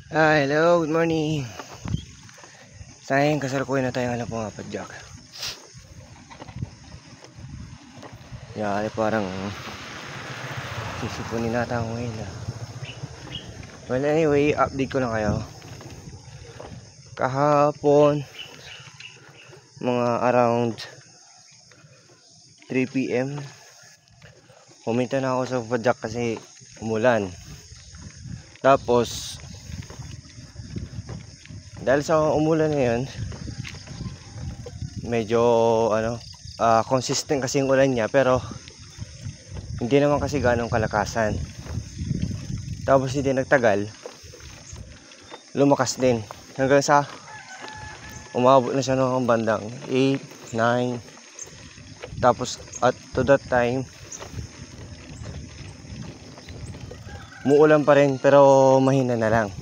Hello, good morning. Sayang kasalukuyan na tayo ng mga padyak. Yari parang sisipunin natin ako ngayon. Well anyway, update ko lang kayo. Kahapon mga around 3 PM pumunta na ako sa padyak kasi umulan. Tapos dahil sa umulan na yun, medyo consistent kasi yung ulan niya, pero hindi naman kasi ganong kalakasan. Tapos hindi nagtagal, lumakas din hanggang sa umabot na siya ng bandang 8, 9. Tapos at to that time muulan pa rin pero mahina na lang.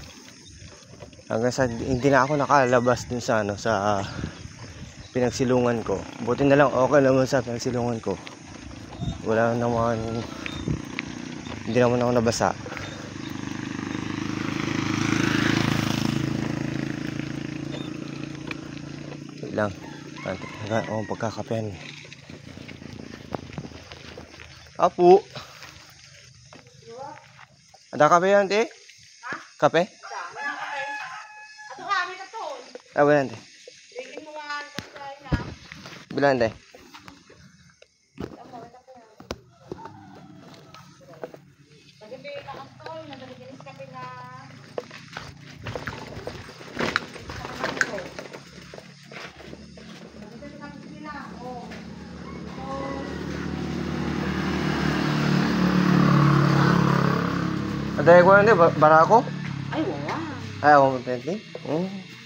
Hanggang sa hindi na ako nakalabas dun sa sa pinagsilungan ko. Buti na lang okay naman sa pinagsilungan ko. Wala naman, hindi naman ako nabasa. Wait lang. Pagkakapen. Apo. Ada kape yan, te? Ha? Kape? Wala nante. Bilang nante. Ada ko nante barako? Ay, wala. Ay, ako nante.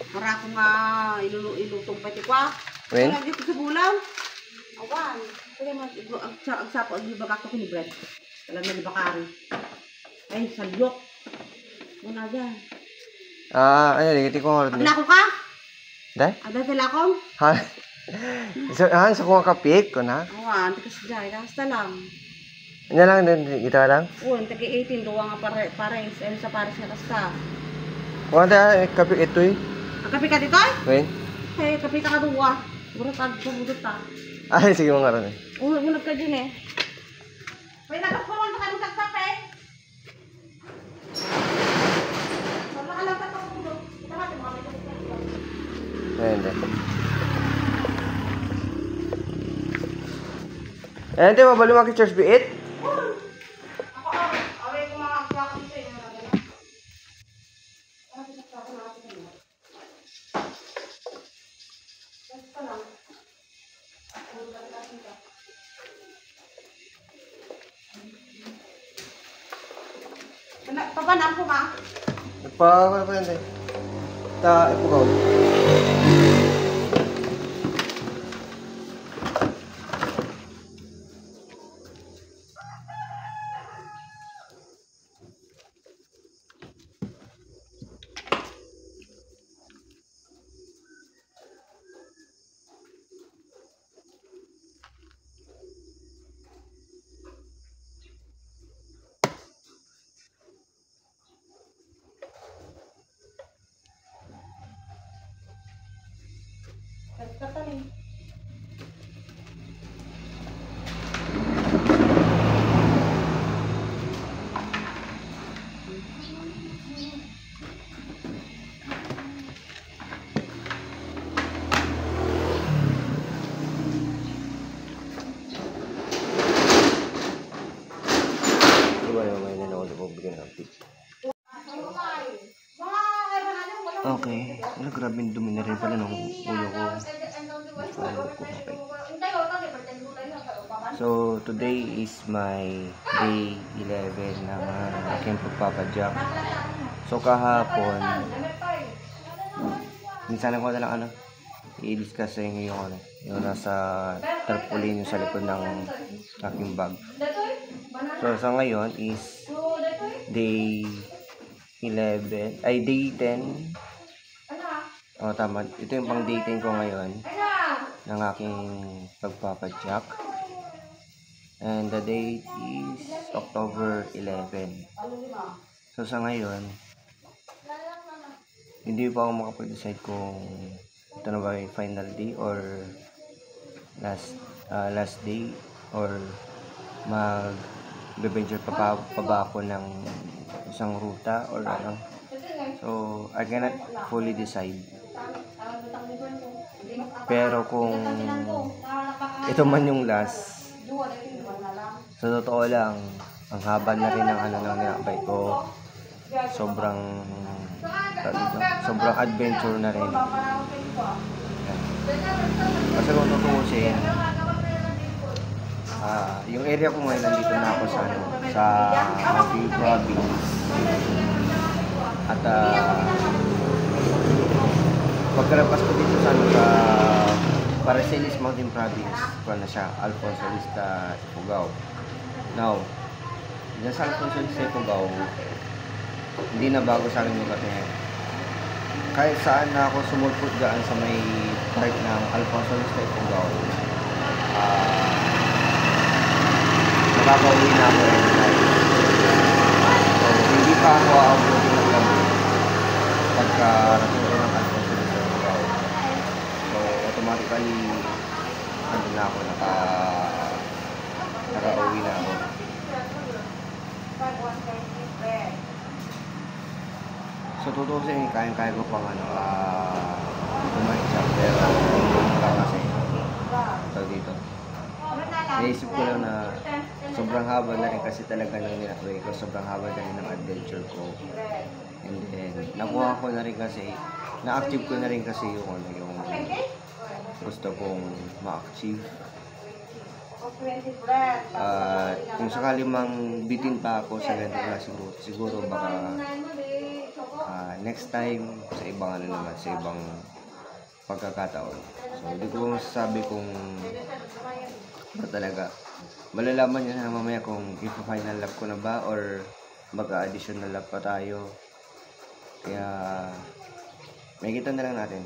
Barako nga ilutong pati kwa. Wen? Wala dito sa bulaw. Awan. Kaya ang sapo ang ibagak ko ni Brad. Alam na ni Bakari. Ay, salyok. Muna dyan. Ano, digiti ko nga. Paglako ka? Dahil? Ada sa lakong? Ha? Sa kuha kapit ko na? Awan, tikas dyan. Kasta lang. Ano lang, kita lang? Oo, tagi-18. Duwa nga pares. Ano sa pares na kasta. Kuha tayo kapit ito eh. Ang kapi ka dito ay? Wen? Hey, kapi ka duwa. Burutag sa budot ta. Ay, sige mga ron eh. Unag ka dyan eh. May nagkakulang ka ng tagtape. Wala ka lang tatang budot. Ito natin mga may tagtape. Ayan din. Ayan din, mabali mga ki-church biit. Ako, away ko mga kakakot sa inyo. Papanam ko ba? Nagpa-ano pa yan din. Ipugaw. Tataling. Okay. Ano, grabe yung dumi na rin pala ng ulo ko. So, today is my day 11 ng aking pagpapadyak. So, kahapon, minsan ako na lang i-discuss sa inyo yung nasa tarpaulin yung sa likod ng aking bag. So, sa ngayon is day 11, ay day 10. Tama. Ito yung pang day 10 ko ngayon ng aking pagpapadyak. And the date is October 11. So sa ngayon, hindi pa ako makapag-decide kung ito na ba yung final day or last day, or mag-venture pa ba ako ng isang ruta or ano. So I cannot fully decide. Pero kung ito man yung last, sa totoo lang, ang haba na rin ng ng nilakbay ko. Sobrang adventure na rin. Yan. Kasi kung tutuusin, yung area ko ngayon, nandito na ako sa Coffee Province. At pagkalabas ko dito sa Paracelis Mountain Province, kung na siya, Alfonso Lista, Ifugao. Now, dyan sa Alfonso Lista, Ifugao, hindi na bago sa akin yung lugar na yan. Kahit saan na ako sumulpot dyan sa may part ng Alfonso Lista, Ifugao, nakakauwi na ako rin. So, hindi pa ako aabutin ng gabi pagkarating ko ng Alfonso Lista, Ifugao. So, automatically, ano na ako, nakauwi na ako. So, tutusin, kaya ko pang kumain siya, pero hindi lang kasi ito dito. Naisip ko lang na sobrang haba na rin kasi talaga ng nilakbay ko, sobrang haba na rin ng adventure ko. And then, nakuha ko na rin kasi, na-achieve ko na rin kasi yung gusto kong ma-achieve. At kung sakali mang bitin pa ako sa ganito na siguro baka next time sa ibang naman, sa ibang pagkakataon. So hindi ko masasabi kung ba talaga. Malalaman nyo na mamaya kung ipa-final lap ko na ba or mag-additional lap pa tayo. Kaya may kita na lang natin.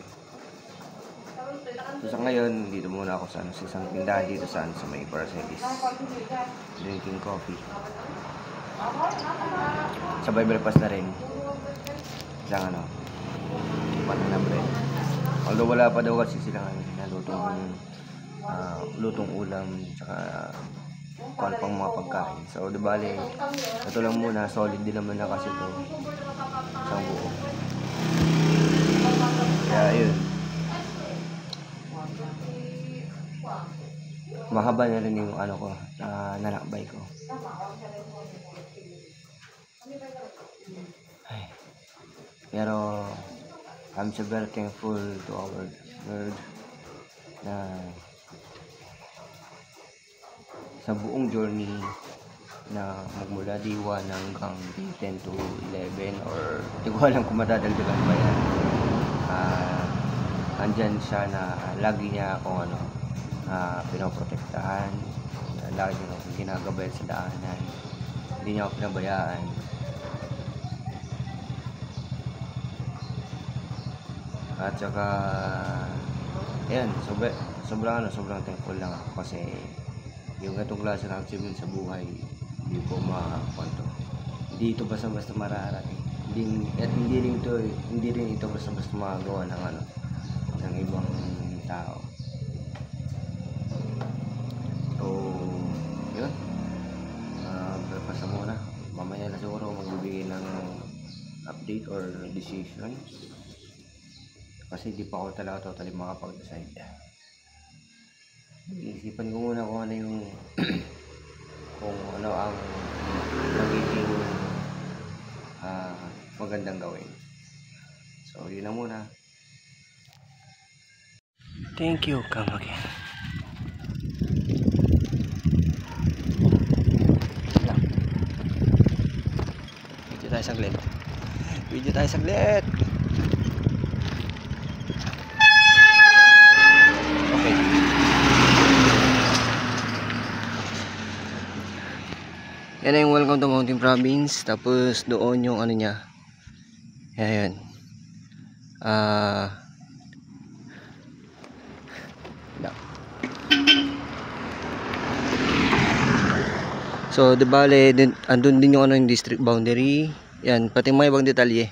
So sa ngayon, dito muna ako sa isang tindahan dito sa may Paracelis, drinking coffee. Sa Bible Pass na rin isang banana bread. Although wala pa daw kasi silang lutong ulam tsaka kung pang mga pagkain. So di bale, ito lang muna, solid din naman na kasi ito isang buo. Kaya yun, mahaba na rin yung ko, nalakbay ko. Ay. Pero I'm so very thankful to our Lord na sa buong journey na magmula day 1 hanggang day 10 to 11 or hindi ko alam kung matadagdagan pa yan. Andyan siya na lagi niya akong pinoprotektahan, lagi niya akong ginagabayan sa daanan, hindi niya ako pinabayaan. At saka yan, sobrang thankful lang ako kasi yung ganitong klase ng achievement sa buhay hindi ko makakwento. Hindi ito basta-basta mararating. Hindi rin ito basta-basta magagawa ng ibang tao. So, yun. Pasa muna. Mamaya na siguro magbibigay ng update or decision. Kasi di pa ako talaga totally makapag-decide. Iisipan ko muna kung ano yung kung ano ang magiging magandang gawin. So, yun na muna. Thank you, come again. Video tayo saglit. Okay. Yan yung welcome to Mountain Province. Tapos doon yung niya. Ayan. So, di bale, andun din yung yung district boundary. Yan, pati may ibang detalye.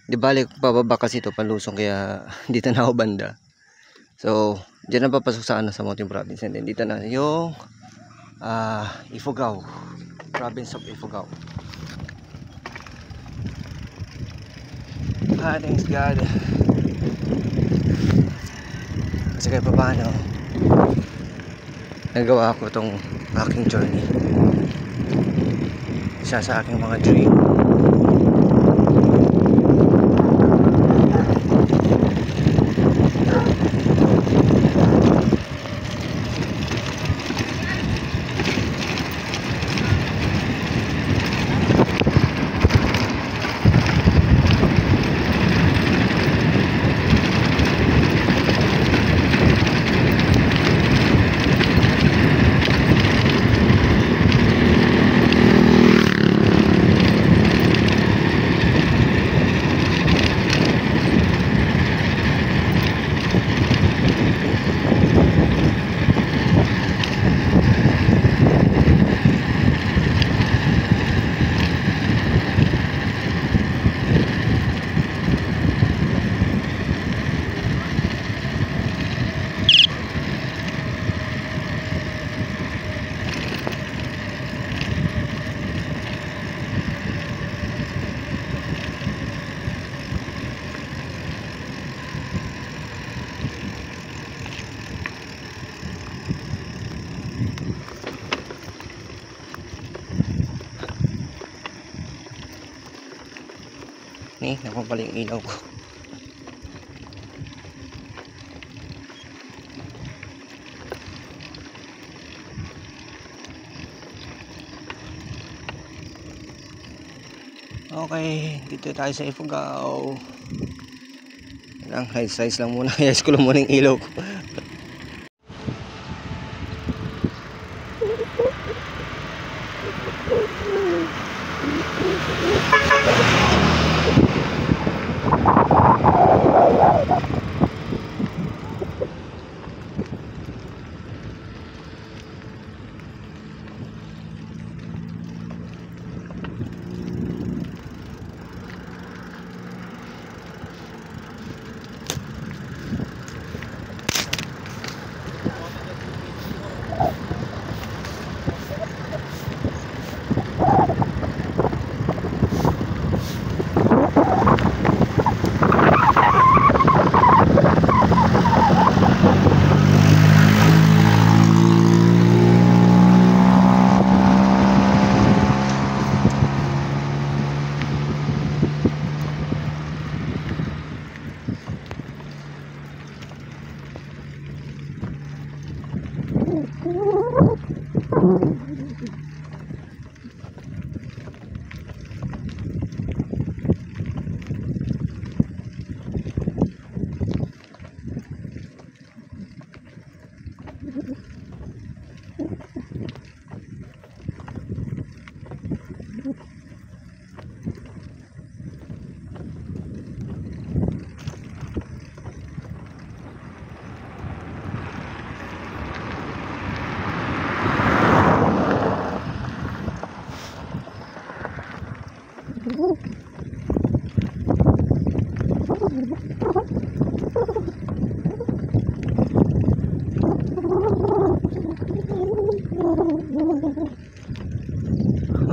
Di balik pababa kasi ito palusong kaya dito na ako banda. So, diyan na papasok sa sa Mountain Province, and then dito na yung Ifugao, province of Ifugao. Thanks God. Kasi kahit pa paano nagawa ko itong aking journey. Isa sa aking mga dream. Nakuha pala yung ilaw ko. Okay, dito tayo sa Ifugao. Lang, size lang muna. Yes ko lang muna yung ilaw ko.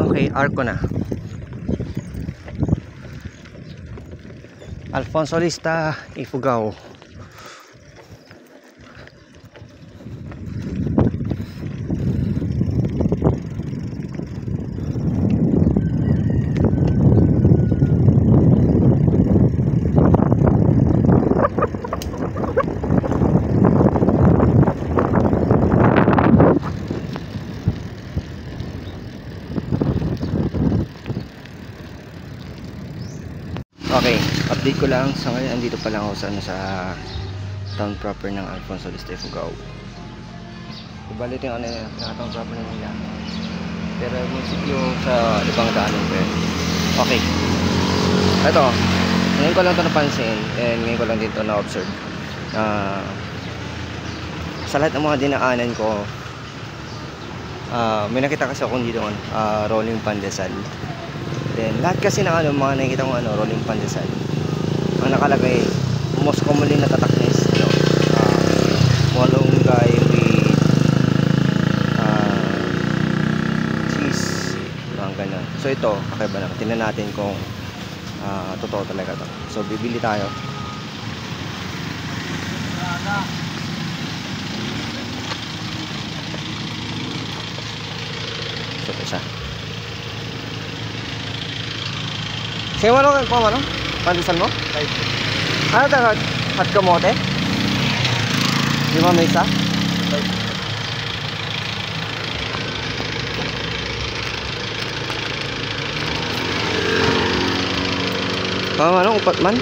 Okay, Arco na. Alfonso Lista, Ifugao. Okay, update ko lang sa ngayon, andito pa lang ako sa town proper ng Alfonso Lista, Ifugao. Ibalit yung town proper na nila. Pero munisipyo sa ibang daanan ko yun. Okay. Ito, ngayon ko lang ito napansin and ngayon ko lang dito na-observe. Sa lahat ng mga dinaanan ko, may nakita kasi akong dito rolling pandesal. Then lahat kasi ng mga nakikita ko rolling pandesal ang nakalagay, most commonly natatak na is malunggay with cheese, mga ganyan. So ito, kakaiba naman. Tingnan natin kung totoo talaga to. So bibili tayo. So isa. Sa'yo mo ano? Ano? Pandesal mo? Ano ito? Hot kamote? Di ba may isa? Ano? Upat man?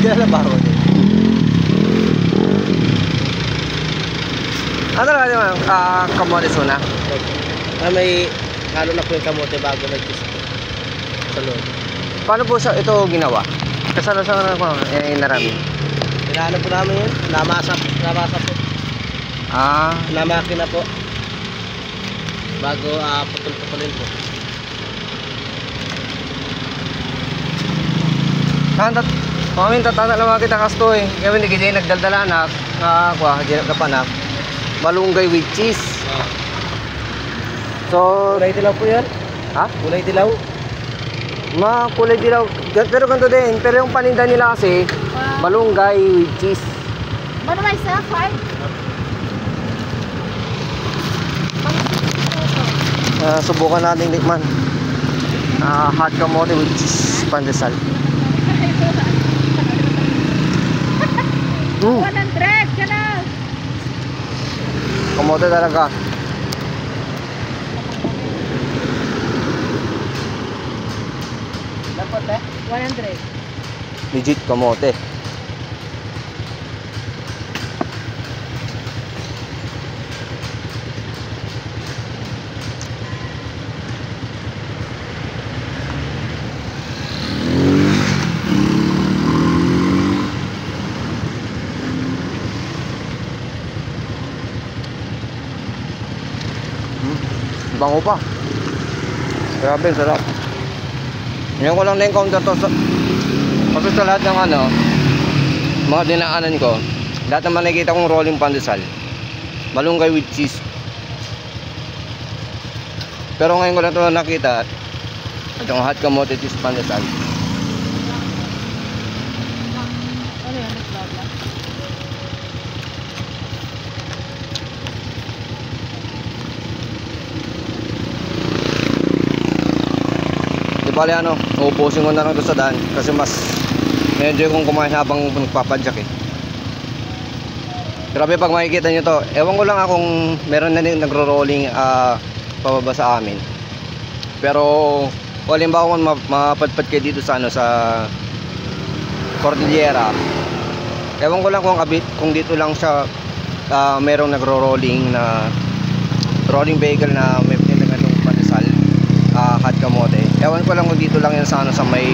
Kilala ba ako din? Ano talaga naman? Kamote suna? May halo na po yung kamote bago may cheese sa loob. Paano po siya ito ginawa? Kasano sa ko narami? Inaano po namin yun? Namasa po. Namakina po. Bago putol-putulin po. Mamin tatana lang kita kasto eh. Kaya hindi kita nagdaldala na kapanak. Malunggay with cheese. So, Kulay dilaw po yan? ha? Kulay dilaw? Kulay dilaw. Pero ganito din. Pero yung paninda nila kasi, malunggay with cheese. Ano may isa? 5? Subukan natin tikman. Hot kamote with cheese pandesal. 100 ka na! Kamote talaga. Dapat 100. Legit kamote. Bango pa. Grabe, sarap. Ngayon ko lang na-encounter to kasi sa lahat ng mga dinaanan ko, lahat naman nakikita kong rolling pandesal, malunggay with cheese. Pero ngayon ko lang ito nakita, itong hot kamote cheese pandesal. Ano yan? Nagblabla? Bale uubusin ko na lang doon sa daan kasi mas enjoy kong kumain habang nagpapadyak eh. Grabe pag makikita nyo to, ewan ko lang kung meron na din nagro-rolling pababa sa amin. Pero kung halimbawa kung mapadpad kayo dito sa sa Cordillera, ewan ko lang kung dito lang siya merong nagro-rolling na rolling vehicle na may pinagandong pandesal, hot kamote. Ewan ko lang kung dito lang yan sa may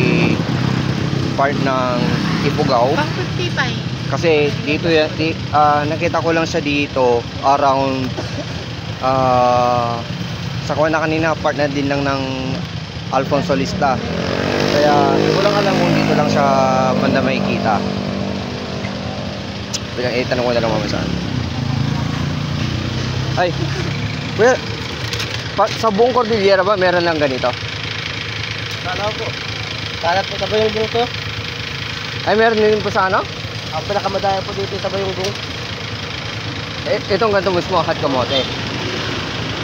part ng Ifugao. Pang 55. Kasi dito nakita ko lang siya dito around sa kuha na kanina part na din lang ng Alfonso Lista. Kaya hindi ko lang alam kung dito lang siya banda makikita. Tanong ko na lang mamaya saan. Ay, kuya, sa buong Cordillera ba meron lang ganito? Sana po. Sana po sa Bayongbong to. Ay, meron din po sa Ang pinakamadaya po dito sa Bayongbong. Itong ganito mismo, hot kamote.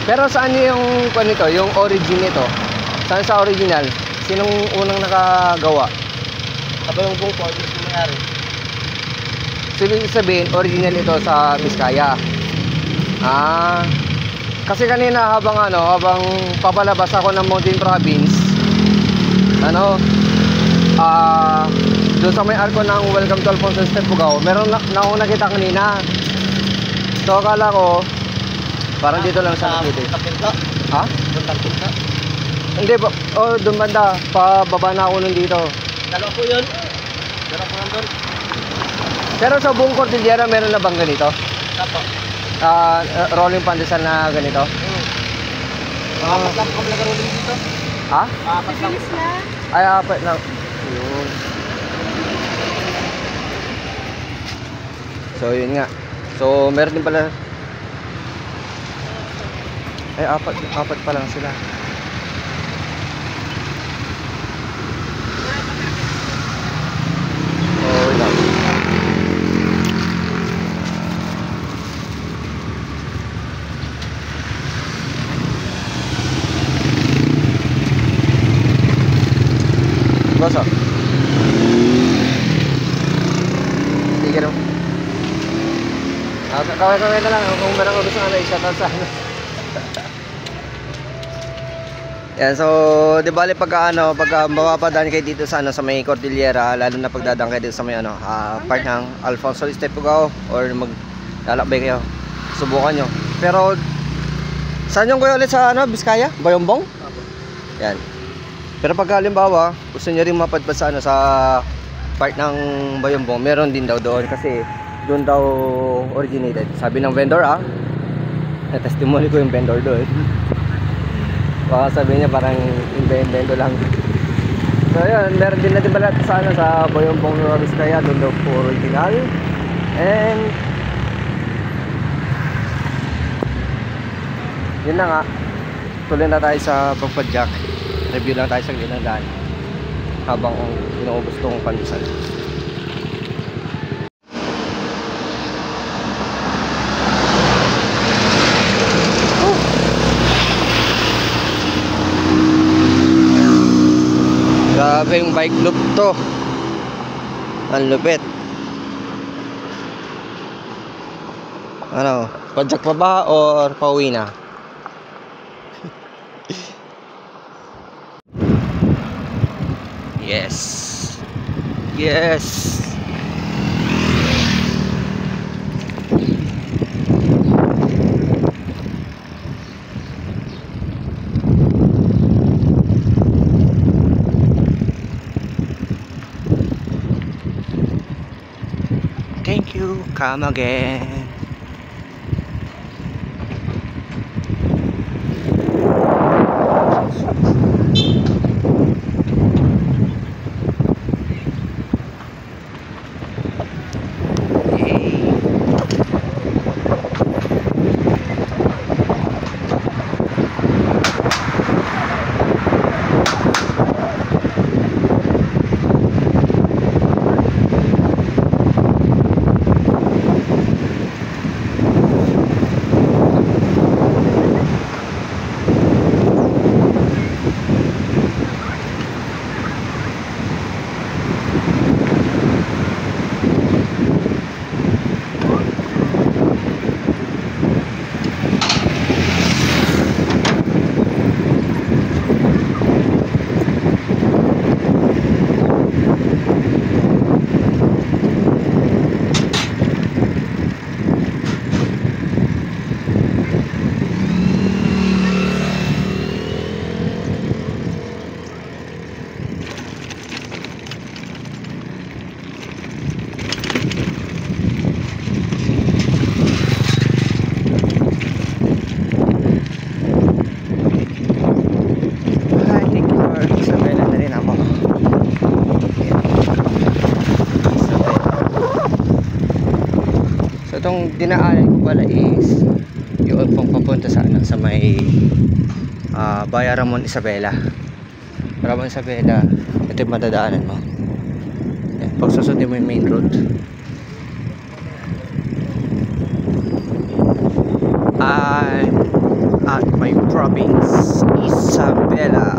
Pero saan yung nito, yung origin nito? Saan sa original? Sinong unang nakagawa? Sa Bayongbong po, dito mayari. Ibig sabihin, original ito sa Biskaya. Kasi kanina habang papalabas ako ng Mountain Province, doon sa may arko ng Welcome to Alfonso Ifugao, meron na ako nakita kanina. So akala ko Parang dito lang sa Cavite. Puntang Pinto. Ha? Puntang Pinto. Hindi po. Oh, doon banda. Pababa na ako nun dito. Dalawa po yun. Dalawa po nandun. Pero sa buong Cordillera, meron na bang ganito? Tapo. Rolling pandesal na ganito? Apat lang kami nag-rolling dito. Ha? Apat lang. Ay, apat na. Yun. So, yun nga. So, meron din pala. Ay, apat pa lang sila. So, yun lang. Boso. Sige naman. Kaway-kaway na lang. Kung meron ko gusto na i-shoutout sa ano. Yan, so, di bali pagka mapapadaan kayo dito sa sa may Cordillera, lalo na pagdadaan kayo dito sa may part ng Alfonso Estepugao or maglalakbay kayo. Subukan nyo. Pero, saan yung kayo ulit sa Biskaya? Bayombong? Yan. Pero pag halimbawa, gusto nyo rin mapadpad sa sa part ng Bayombong, meron din daw doon kasi doon daw originated. Sabi ng vendor na-testimony ko yung vendor doon. Baka sabi niya parang invento lang. So yun, meron din natin pala sa sa Bayombong Nueva Vizcaya, doon daw po original. And yun na nga, tuloy na tayo sa pagpadyak. Review lang tayo sa ginandaan habang inuubos tong pandesal. Grabe yung bike loop to. Ang lupit. Ano, padyak pa ba or pauwi na? Yes. Yes. Thank you. Come again. Itong dinaanan ko pala is yung pang papunta sa sa may Bayan Ramon Isabela. Ramon Isabela, ito yung madadaanan mo. Yan, pag susundin mo yung main road. I'm at my province, Isabela.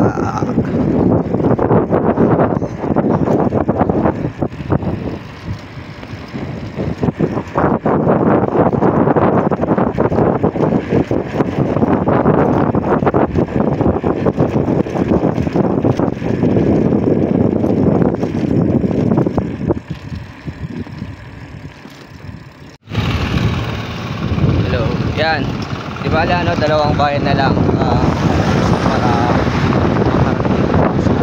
Yan. Di ba ano, dalawang bayan na lang para makarating sa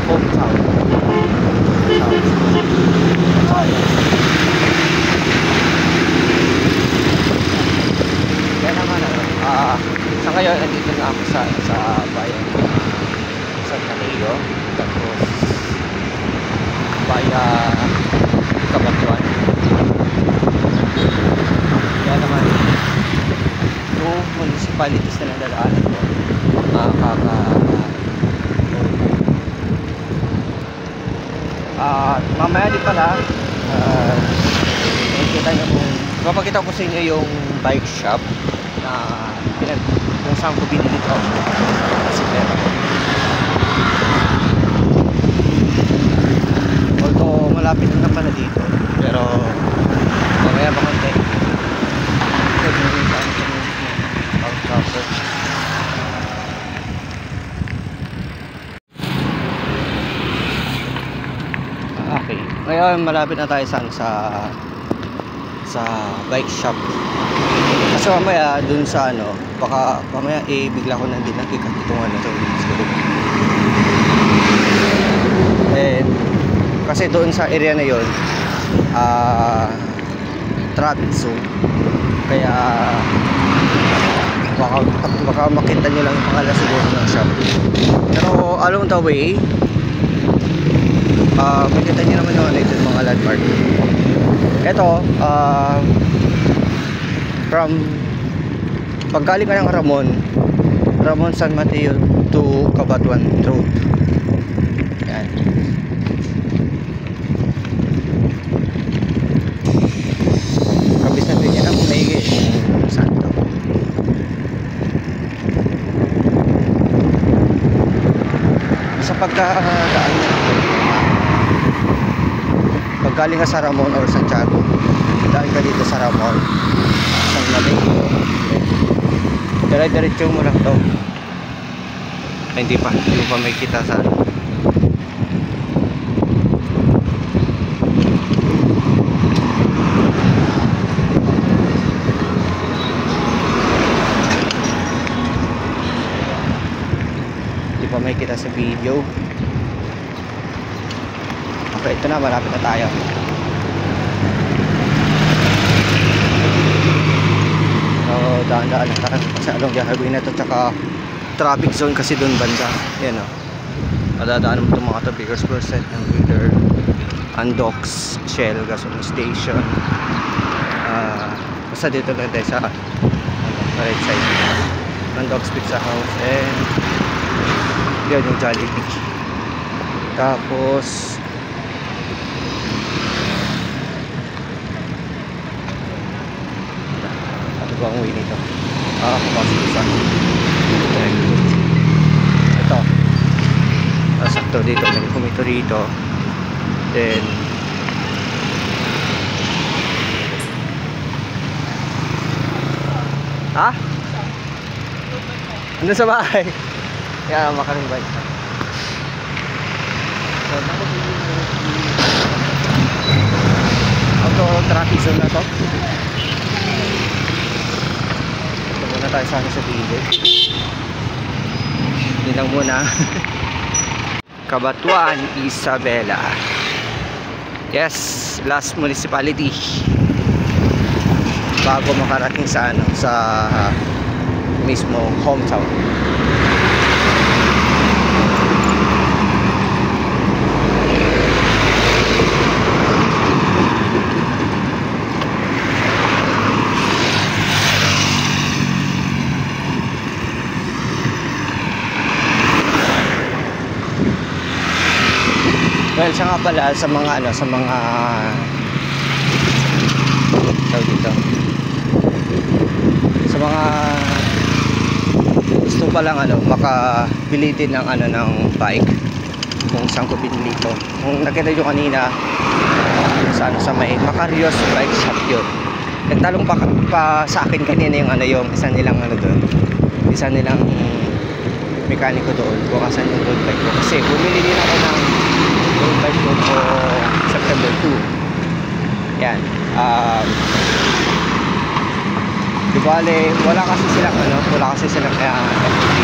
hometown. Kaya naman sa ngayon nandito na ako sa bayan San Mateo, tapos bayan Cabanatuan. Kaya naman yung municipalities na nadadaanan ko mamaya din pala makikita nyo papakita ko sa inyo yung bike shop na kung saan ko binili ito kasi pera. Although malapit na pala dito, pero mamaya pa konti. Okay, ngayon malapit na tayo sa bike shop. Kasi mamaya dun sa ano, baka mamaya bigla ko nang dinagigat itong ano to. And kasi doon sa area na yon traffic zone, kaya baka makita nyo lang yung pangalan siguro ng shop. Pero along the way makita nyo naman yung mga landmark. Ito from paggaling ka ng Ramon San Mateo to Cabanatuan Road. Yan. Kabis natin yan ang maigi saan to. Sa pagkadaan paggaling ka sa Ramon or Santiago, dahil ka dito sa Ramon San Mateo, dire-diretso mo lang to. Ay, hindi pa may kita sa hindi pa may kita sa video. Okay, ito na, malapit na tayo. So, daan-daan lang tayo kasi along the highway na ito, tsaka traffic zone kasi doon banda. Yan o. Madadaan mo itong mga ito, Bakersfield and Wheeler, Andox, Shell, gasoline station. Basta dito lang tayo sa right side. Andox Pizza House and yan yung Jollibee. Tapos ang way nito kapasok sa ito sakto dito may kumito rito, then ano sa bahay yan makarimbay auto traffic zone na to. Na tayo sa gilid. Hindi lang muna. Cabanatuan, Isabela. Yes, last municipality bago makarating sa ano, sa mismo hometown. Well, siya nga pala sa mga ano, sa mga dito. Sa mga gusto pa lang ano, makabili din ng ano ng bike. Kung saan ko binili ito. Kung nakita nyo kanina sa ano, sa may Macarios bike shop yun. Nagtalong pa sa akin kanina yung ano, yung isa nilang ano doon. Isa nilang mekaniko doon kung asan yung road bike ko. Kasi bumili din ako ng road bike ko po September 2. Yan. Di bale, wala kasi silang FB.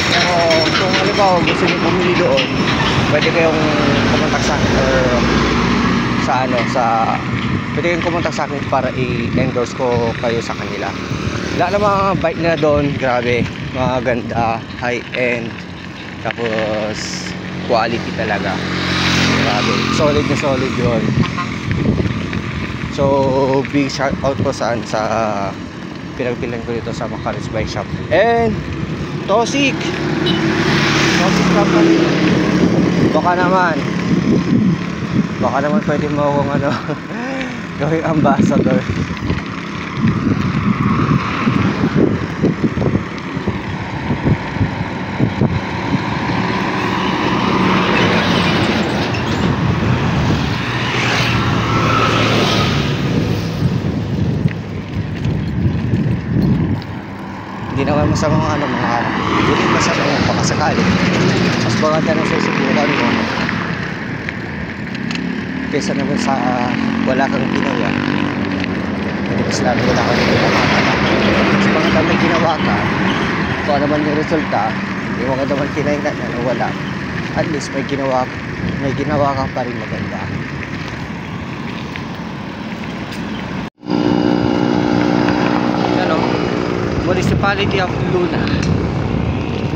Pero kung halimbawa gusto niyo bumili doon, pwede kayong kumontak sa akin or pwede kayong kumontak sa akin para i-endorse ko kayo sa kanila. Lahat ng mga bike nila doon, grabe, mga ganda, high-end, tapos quality talaga. Grabe, solid na solid yun. So, big shout out ko sa pinagpilan ko dito sa Macaris Bike Shop. And Toxic Company. Baka naman pwede mo akong gawing ambassador. Hindi naman masamang hindi masamang pakasakali. Mas maganda na susubukan mo kaysa naman sa wala kang ginawa. Hindi mas lalo wala kang ginawa. Mas maganda may ginawa ka, kung ano man yung resulta, hindi mo maganda man kinainan na wala. At least may ginawa ka pa rin maganda. Municipality of Luna.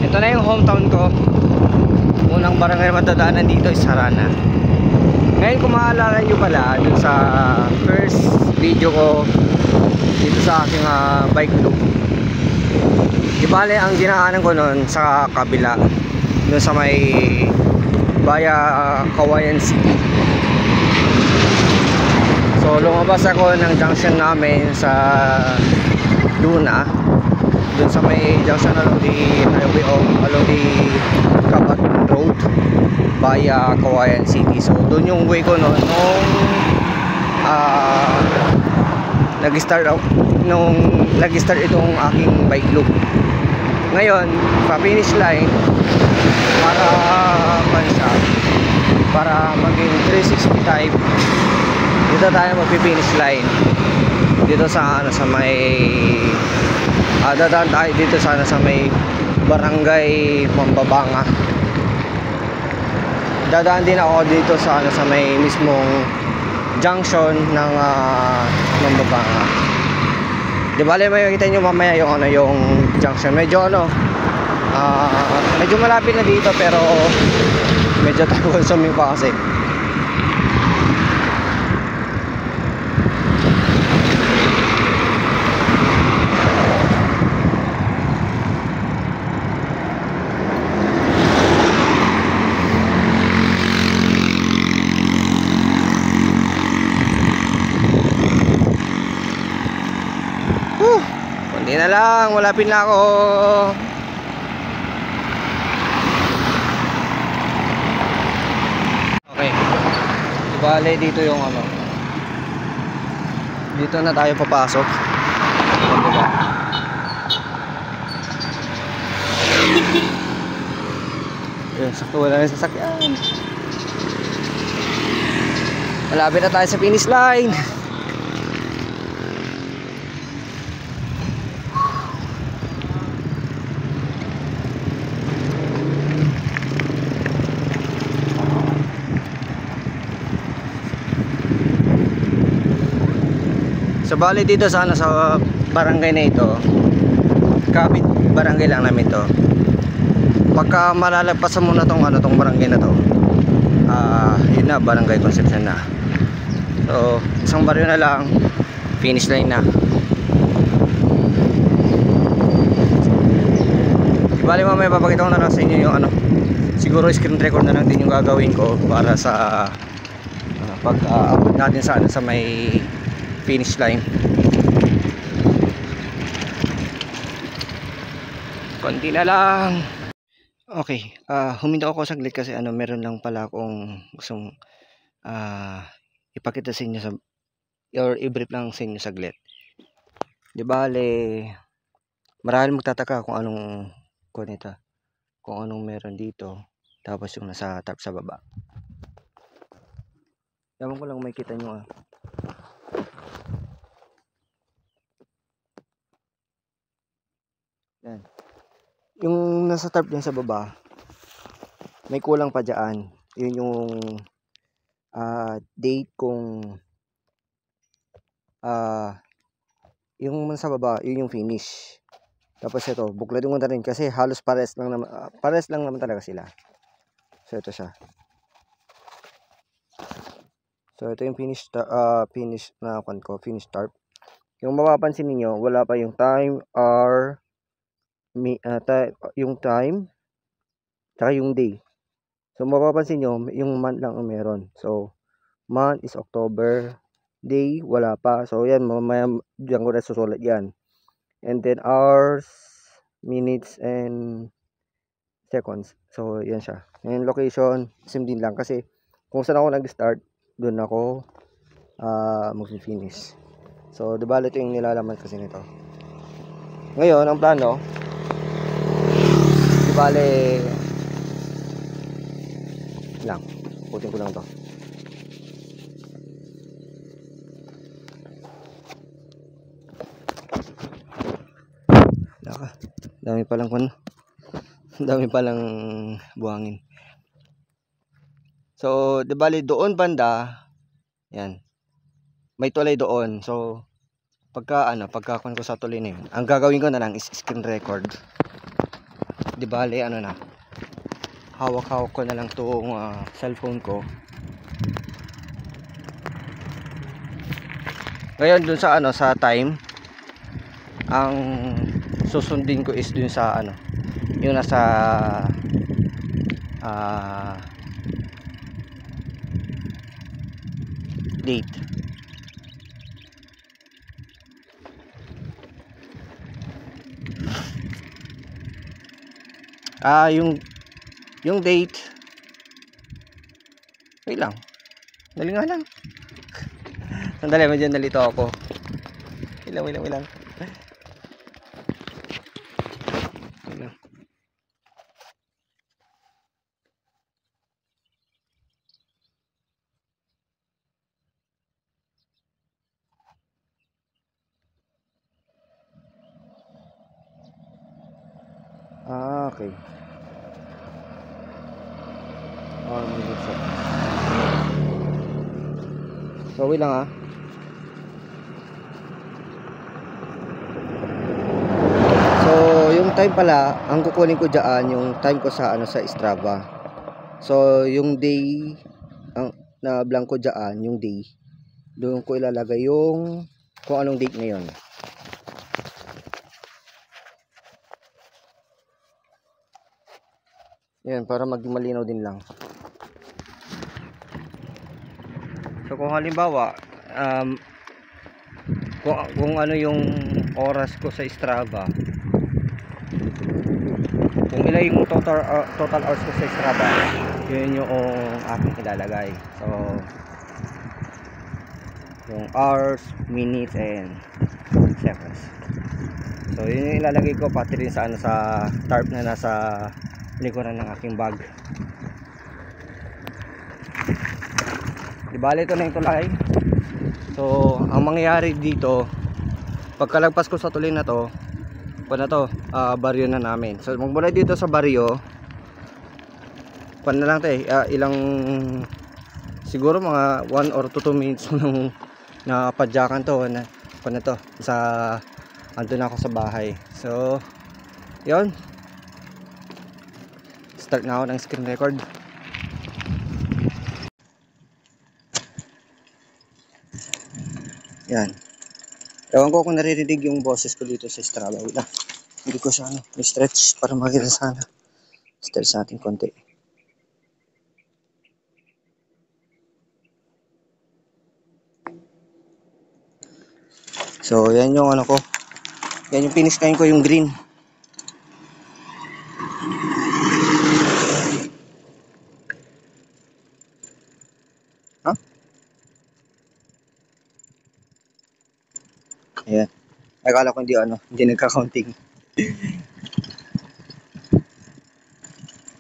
Ito na yung hometown ko. Unang barangay matadaanan dito is Harana. Ngayon kung maalala nyo pala dun sa first video ko dito sa aking bike loop, di bale ang dinaanan ko nun sa kabila, dun sa may Baya Kawayan City. So lumabas ako ng junction namin sa Luna, dun sa may junction along the highway along the Kabat Road via Kawayan City. So dun yung way ko nung nag-start itong aking bike loop. Ngayon pa finish line para maging 365. Dito tayo mag-finish line dito sa may dadaan tayo dito sa may Barangay Mambabanga. Dadaan din ako dito sa may mismong junction ng Mambabanga. Di bale may makita nyo mamaya yung junction. Medyo medyo malapit na dito pero medyo time consuming pa kasi. Konti na lang, malapit na ako. Okay. Bale dito yung dito na tayo papasok. Diba? Ayun, sakto wala na yung sasakyan. Malapit na tayo sa finish line. So bali dito sa barangay na ito, kapit barangay lang namin to. Pagka malalagpasan mo na tong barangay na to, yun na, Barangay Concepcion na. So isang baryo na lang, finish line na. Bali mamaya papakita ko na lang sa inyo yung siguro screen record na lang din yung gagawin ko para sa pag abot natin sa may finish line. Konti na lang. Okay, huminto ako saglit kasi meron lang pala akong gustong ipakita sa inyo or i-brief lang sa inyo saglit. Di bale, maraming magtataka kung anong meron dito tapos yung nasa top sa baba. Ewan ko lang may kita nyo nasa tarp dyan sa baba, may kulang pa dyan. Yun yung date kung yung sa baba, yun yung finish. Tapos ito, bukladin ko na rin kasi halos pares lang naman talaga sila. So ito siya. So ito yung finish na finish tarp. Yung mapapansin niyo, wala pa yung time or yung time tsaka yung day. So mapapansin niyo, yung month lang ang meron. So month is October, day wala pa. So yan, mamaya diyan ko na susulat yan. And then hours, minutes and seconds. So yan siya. And location, same din lang kasi kung saan ako nag-start, doon ako mag-finish. So di ba ito yung nilalaman kasi nito. Ngayon, ang plano, di bale lang, putin ko lang to. Dami palang buhangin. So, di bali doon banda, yan. May tulay doon. So, pagka ko sa tulay na yun, ang gagawin ko na lang is screen record. Di bali, hawak-hawak ko na lang tong cellphone ko. Ngayon dun sa sa time, ang susundin ko is dun sa yung nasa date. Yung date. Wait lang. Dali nga lang. Sandali, medyo nalito ako. Wait lang. Okay. So, wait lang So, yung time pala, ang kukunin ko dyan, yung time ko sa sa Strava. So, yung day, ang na blank ko dyan, yung day, doon ko ilalagay yung kung anong date ngayon. Yan, para maging malinaw din lang. So kung halimbawa kung ano yung oras ko sa Strava, kung ilan yung total hours ko sa Strava, yun yung aking ilalagay. So yung hours, minutes and seconds. So yun yung ilalagay ko pati rin sa sa tarp na nasa likuran ng aking bag. Di bali ito na yung tulay. So ang mangyayari dito, pagkalagpas ko sa tulay na to, baryo na namin. So magmula dito sa baryo, na lang ilang, siguro mga 1 or 2 minutes nung napadyakan to sa andun ako sa bahay. So yun, start na ako ng screen record. Yan. Ewan ko kung naririnig yung boses ko dito sa Strava. Hindi ko siya stretch para makita sana. Stretch natin konti. So yan yung ko. Yan yung finish ko yung green. Ayan. Akala ko hindi nagka-counting.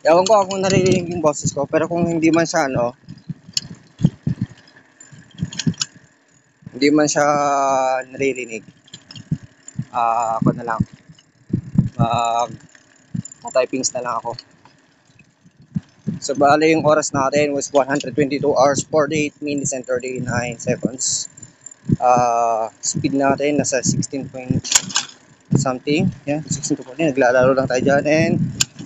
Ewan ko kung naririnig yung boses ko, pero kung hindi man siya naririnig, ako na lang Typings na lang ako. So, bale yung oras natin was 122 hours, 48 minutes and 39 seconds. Speed natin nasa 16 point something. Yan, 16 naglalaro lang tayo dyan. And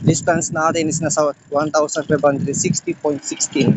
distance natin is nasa 1,560.16.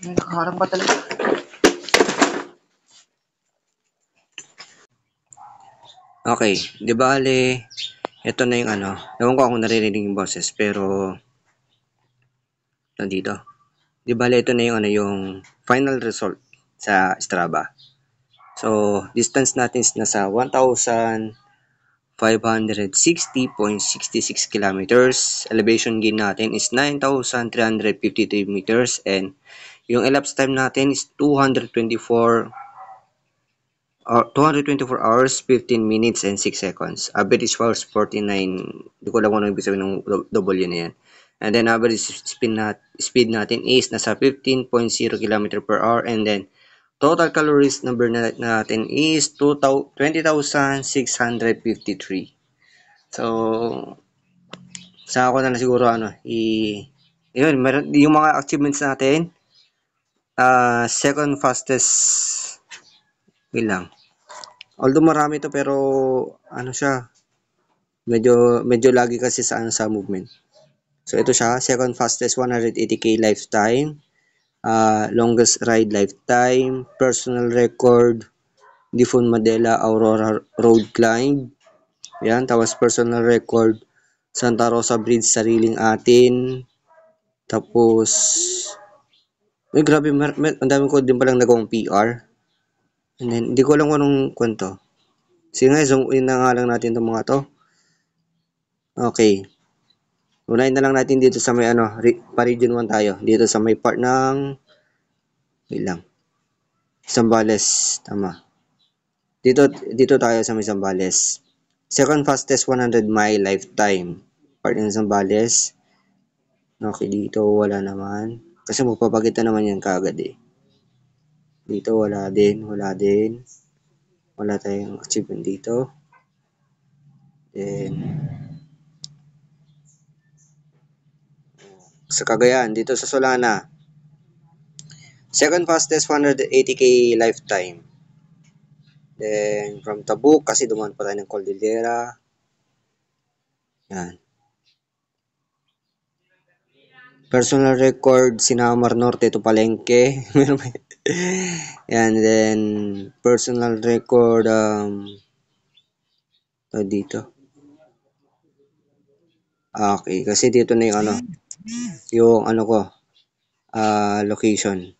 Nakaharang ba talaga? Okay, di bale, ito na yung ano, ewan ko kung naririnig yung boses, pero nandito. Di bale, ito na yung ano, yung final result sa Strava. So, distance natin is nasa 1,560.66 kilometers. Elevation gain natin is 9,353 meters. And yung elapsed time natin is 224 hours, 15 minutes, and 6 seconds. Average hours, 49. Hindi ko lang kung ano ibig sabihin ng W na yan. And then, average speed natin is nasa 15.0 km per hour. And then, total calories number natin is 20,653. So, sa ako na siguro ano, yun, yung mga achievements natin, second fastest, bilang. Although marami to pero ano siya, medyo lagi kasi sa movement. So ito siya, second fastest 180k lifetime, longest ride lifetime, personal record, Difon Madela Aurora Road Climb. Yan, tapos personal record Santa Rosa Bridge sariling atin. Tapos grabe, ang dami ko din palang nagawang PR. And then hindi ko alam kung anong kwento. Sige nga, zoom in na nga lang natin itong mga to. Okay. Unahin na lang natin dito sa may ano, pa region 1 tayo. Dito sa may part ng Zambales, tama. Dito tayo sa may Zambales. Second fastest 100 mile lifetime. Part ng Zambales. Okay, dito wala naman. Kasi magpapagitan naman yan kaagad eh. Dito wala din. Wala tayong achievement dito. Then, sa Cagayan, dito sa Solana. Second fastest 180k lifetime. Then, from Tabuk, kasi dumaan pa tayo ng Cordillera. Yan. Personal record, Sinamar Norte to Palengke. Yan, then, personal record, dito. Okay, kasi dito na yung ano ko, location.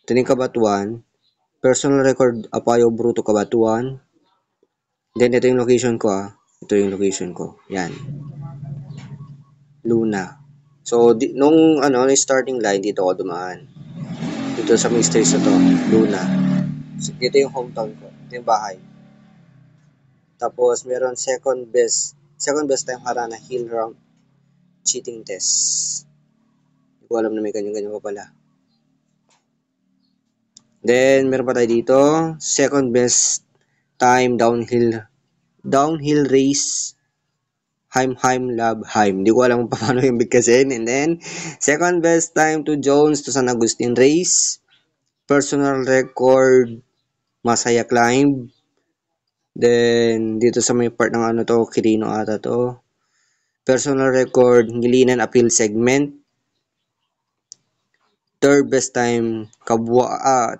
Ito na yung Cabatuan. Personal record, Apayo Bruto Cabatuan. Then, ito yung location ko, Ito yung location ko. Yan. Luna. So, nung starting line, dito ako dumaan. Dito sa may streets na to, Luna. So, ito yung hometown ko. Ito yung bahay. Tapos, meron second best time Harana Hill Round cheating test. Hindi ko alam na may ganyan-ganyan pa pala. Then, meron pa tayo dito, second best time downhill race Heim Lab Heim. Hindi ko alam kung paano yung bigkasin. And then, second best time to Jones to San Agustin race. Personal record Masaya climb. Then, dito sa may part ng Quirino ata to. Personal record Ngilinan appeal segment. Third best time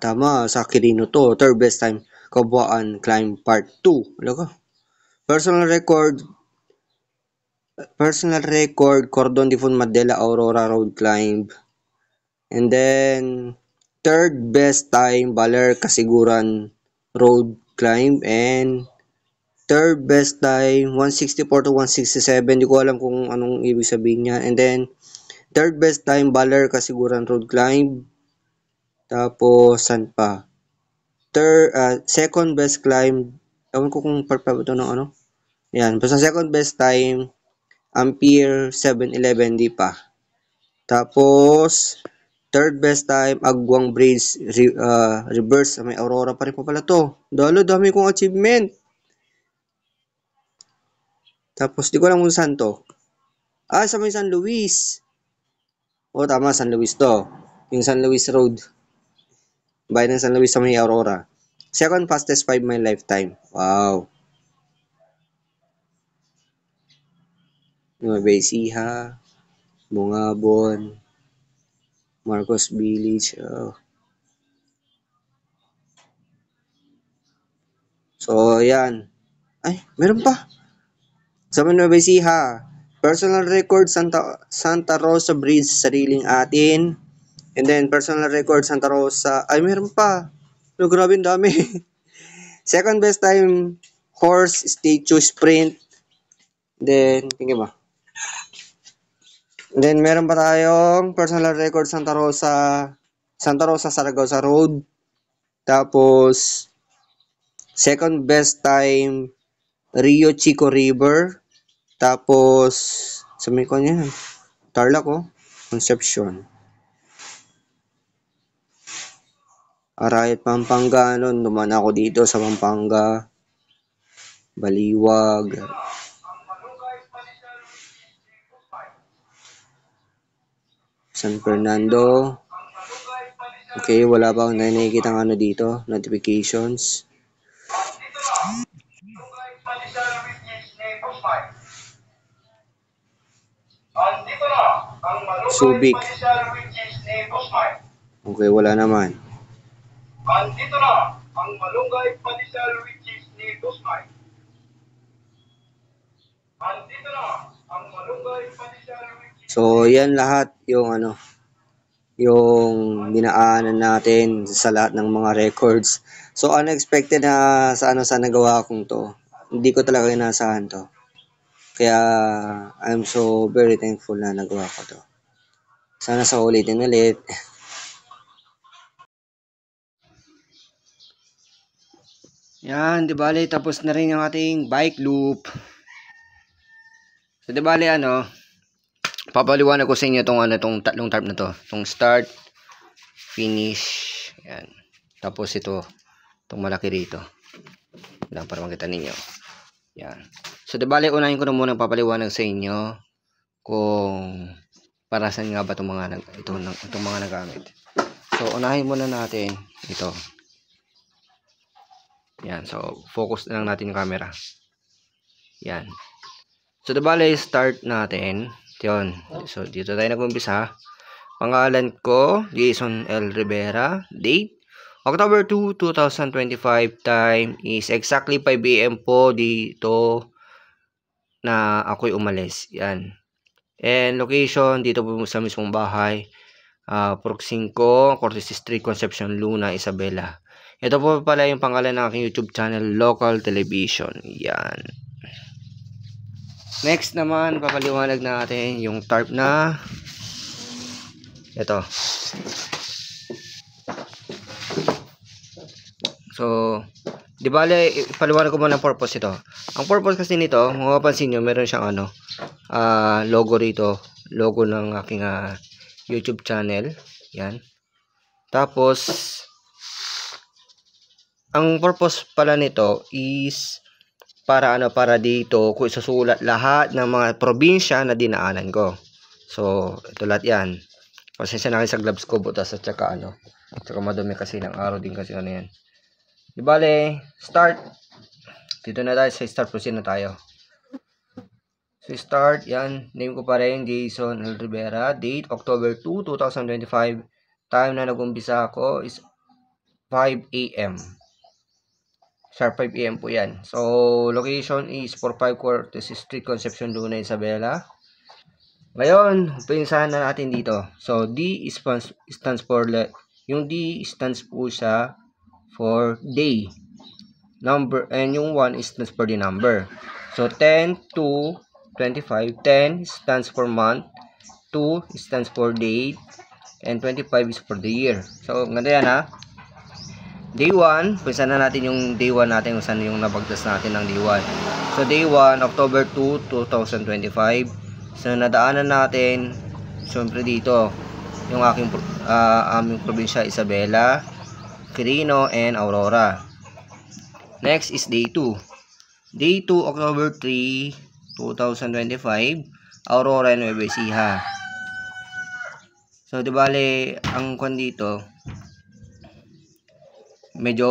tama, sa Quirino to. Third best time Kabuaan climb part 2. Ano ka? Personal record Cordon de Fundadela Aurora road climb. And then third best time Baler Kasiguran road climb, and third best time 164 to 167. Hindi ko alam kung anong ibig sabihin niya. And then third best time Baler Kasiguran road climb. Tapos san pa? Second best climb. Ewan ko kung part pa ito ng Yan. Basta second best time Ampere 711, di pa. Tapos third best time Agwang Bridge reverse. May Aurora pa rin pa pala to. Dami kong achievement. Tapos di ko alam kung saan to. Sa may San Luis. Tama, San Luis to. Yung San Luis Road. Bayan ng San Luis sa may Aurora. Second fastest 5 mile lifetime. Wow. Nueva Ecija, Bungabon, Marcos Village. So, yan. Meron pa. Sa Nueva Ecija, personal record Santa Rosa Bridge, sariling atin. And then, personal record Santa Rosa. Meron pa. Grabe, ang dami. Second best time horse statue sprint. Then, tingin ba? Then, meron pa tayong personal record Santa Rosa Saragossa Road. Tapos, second best time Rio Chico River. Tapos, sa may kanya, Tarlac, Concepcion. Arayat, Pampanga, dumaan ako dito sa Pampanga. Baliwag. San Fernando. Okay, wala pa akong nakikita dito. Notifications. Subic. Okay, wala naman. Andito na ang Malunggay Pandesal which is ni Busmay. Andito na ang Malunggay Pandesal which is... So, yan lahat yung yung dinaanan natin sa lahat ng mga records. So, unexpected na sa nagawa kong to. Hindi ko talaga inasahan to. Kaya, I'm so very thankful na nagawa ko to. Sana sa ulitin ulit. Yan, di bale, tapos na rin yung ating bike loop. So, di bale, papaliwanag ko sa inyo tong tatlong type na to. Tong start, finish, yan. Tapos ito, tong malaki rito. Yan, para makita ninyo. Yan. So, di bale, unahin ko na muna papaliwanag sa inyo kung para saan nga ba itong mga nagamit. So, unahin muna natin ito. Yan. So, focus na lang natin yung camera. Yan. So, bale, start natin. Yun. So, dito tayo nag-umpisa. Pangalan ko, Jason L. Rivera. Date, October 2, 2025. Time is exactly 5 AM po dito na ako'y umalis. Yan. And location, dito po sa mismong bahay. Purok 5, Cortes Street, Concepcion, Luna, Isabela. Ito po pala yung pangalan ng aking YouTube channel, Local Television. Yan. Next naman, papaliwanag natin yung tarp na ito. So, di bale, ipaliwanag ko muna ang purpose ito. Ang purpose kasi nito, mapapansin nyo, meron siyang logo rito. Logo ng aking YouTube channel. Yan. Tapos, ang purpose pala nito is para dito kung isusulat lahat ng mga probinsya na dinaanan ko. So, ito lahat yan. Pasensya na kayo sa gloves ko, butas at saka tsaka madumi kasi ng araw din kasi yan. Di bale, start. Dito na tayo sa start, proceed na tayo. So, start, yan. Name ko pa rin, Jason L. Rivera. Date, October 2, 2025. Time na nag-umpisa ako is 5 AM. Sharp 5 AM po yan. So, location is 45 Cortes Street, Concepcion, Luna, Isabela. Ngayon, pinsahan na natin dito. So, D stands for, yung D stands po siya for day. Number, and yung 1 stands for the number. So, 10 to 25. 10 stands for month. 2 stands for date. And 25 is for the year. So, ganda yan ha. Day 1, pinsan na natin yung day 1 natin kung saan yung nabagtas natin ng day 1. So, day 1, October 2, 2025. So, nadaanan natin, syempre dito, yung aming probinsya, Isabela, Quirino, and Aurora. Next is day 2. Day 2, October 3, 2025, Aurora, Nueva Ecija. So, di bale, ang kwan dito, medyo